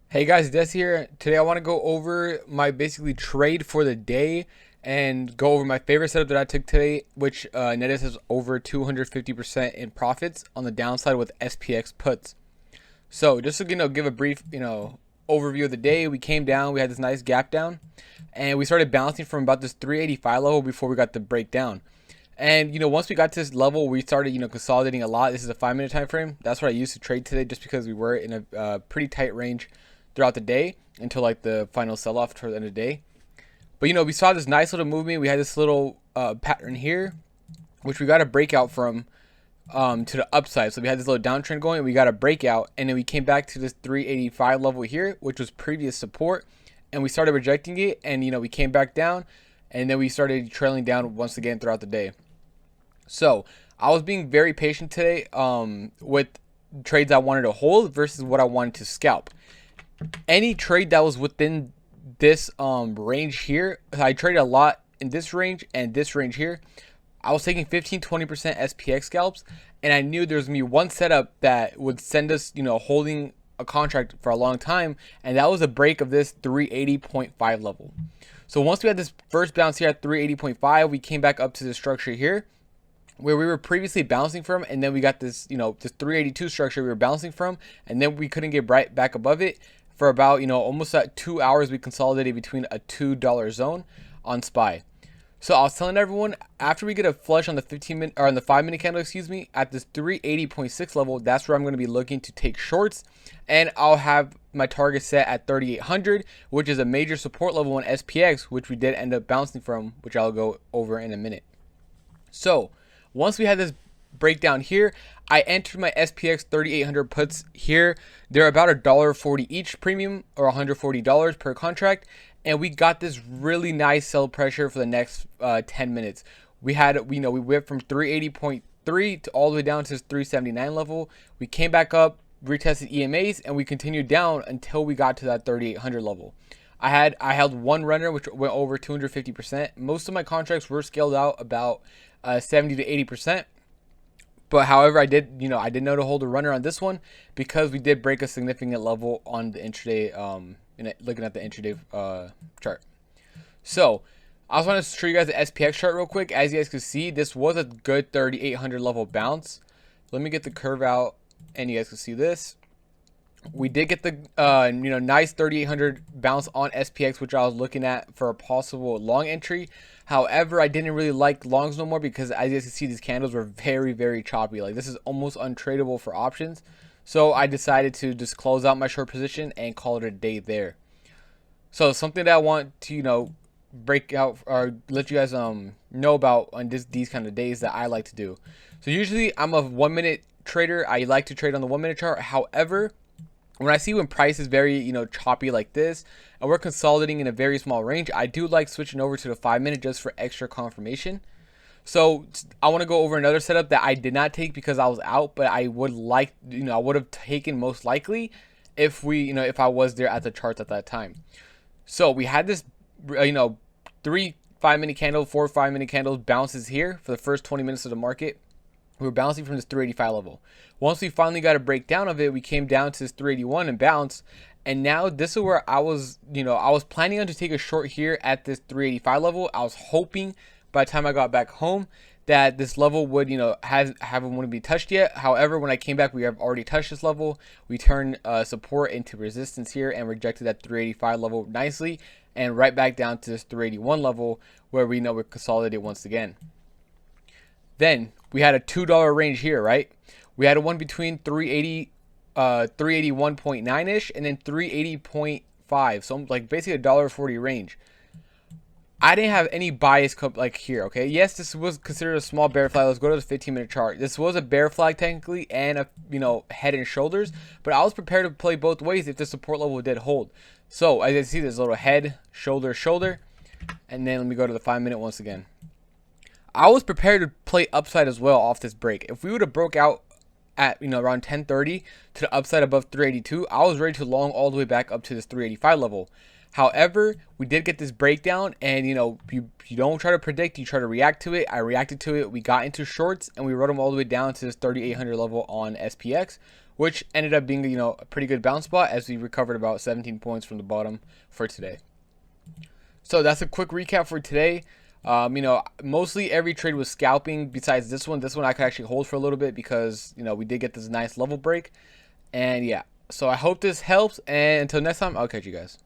Hey guys, Des here. Today I want to go over my basically trade for the day and go over my favorite setup that I took today, which netted us over 250% in profits on the downside with SPX puts. So just to give a brief overview of the day, we came down, we had this nice gap down, and we started bouncing from about this 385 level before we got the breakdown. And once we got to this level, we started consolidating a lot. This is a 5 minute time frame. That's what I used to trade today, just because we were in a pretty tight range throughout the day until like the final sell off toward the end of the day. But we saw this nice little movement. We had this little pattern here, which we got a breakout from to the upside. So we had this little downtrend going, and we got a breakout, and then we came back to this 385 level here, which was previous support, and we started rejecting it, and we came back down, and then we started trailing down once again throughout the day. So I was being very patient today with trades I wanted to hold versus what I wanted to scalp. Any trade that was within this range here, I traded a lot in this range and this range here. I was taking 15-20% SPX scalps, and I knew there was gonna be one setup that would send us, holding a contract for a long time, and that was a break of this 380.5 level. So once we had this first bounce here at 380.5, we came back up to the structure here where we were previously bouncing from, and then we got this, this 382 structure we were bouncing from, and then we couldn't get right back above it for about, almost at 2 hours. We consolidated between a $2 zone on SPY. So I was telling everyone, after we get a flush on the 15 minute or on the 5 minute candle, at this 380.6 level, that's where I'm going to be looking to take shorts, and I'll have my target set at 3,800, which is a major support level in SPX, which we did end up bouncing from, which I'll go over in a minute. So once we had this breakdown here, I entered my SPX 3,800 puts here. They're about $1.40 each premium, or $140 per contract, and we got this really nice sell pressure for the next 10 minutes. We had, we went from 380.3 to all the way down to this 379 level. We came back up, retested EMAs, and we continued down until we got to that 3,800 level. I held one runner which went over 250%. Most of my contracts were scaled out about 70 to 80%. But however, I did know to hold a runner on this one because we did break a significant level on the intraday, looking at the intraday chart. So I just want to show you guys the SPX chart real quick. As you guys can see, this was a good 3,800 level bounce. Let me get the curve out, and you guys can see this. We did get the nice 3,800 bounce on SPX, which I was looking at for a possible long entry. However, I didn't really like longs no more because, as you guys can see, these candles were very, very choppy. Like, this is almost untradeable for options. So I decided to just close out my short position and call it a day there. So something that I want to break out or let you guys know about on these kind of days that I like to do. So usually I'm a 1 minute trader. I like to trade on the 1 minute chart. However, when I see when price is very, choppy like this, and we're consolidating in a very small range, I do like switching over to the 5 minute just for extra confirmation. So I want to go over another setup that I did not take because I was out, but I would like, I would have taken most likely if if I was there at the charts at that time. So we had this, 3 5-minute candles, 4 5-minute candles bounces here for the first 20 minutes of the market. We were bouncing from this 385 level. Once we finally got a breakdown of it, we came down to this 381 and bounced. And now this is where I was, I was planning on to take a short here at this 385 level. I was hoping by the time I got back home that this level would, wouldn't be touched yet. However, when I came back, we have already touched this level. We turned support into resistance here and rejected that 385 level nicely, and right back down to this 381 level where we know we're consolidated once again. Then we had a $2 range here, right? We had a one between 381.9-ish and then 380.5. So like basically $1.40 range. I didn't have any bias like here, okay? Yes, this was considered a small bear flag. Let's go to the 15-minute chart. This was a bear flag technically and a head and shoulders, but I was prepared to play both ways if the support level did hold. So as you see, this little head, shoulder, shoulder, and then let me go to the 5 minute once again. I was prepared to play upside as well off this break. If we would have broke out at around 10:30 to the upside above 382, I was ready to long all the way back up to this 385 level. However, we did get this breakdown, and you don't try to predict, you try to react to it. I reacted to it. We got into shorts, and we rode them all the way down to this 3,800 level on SPX, which ended up being, a pretty good bounce spot as we recovered about 17 points from the bottom for today. So that's a quick recap for today. Mostly every trade was scalping besides this one. This one I could actually hold for a little bit because, we did get this nice level break. And yeah, so I hope this helps. And until next time, I'll catch you guys.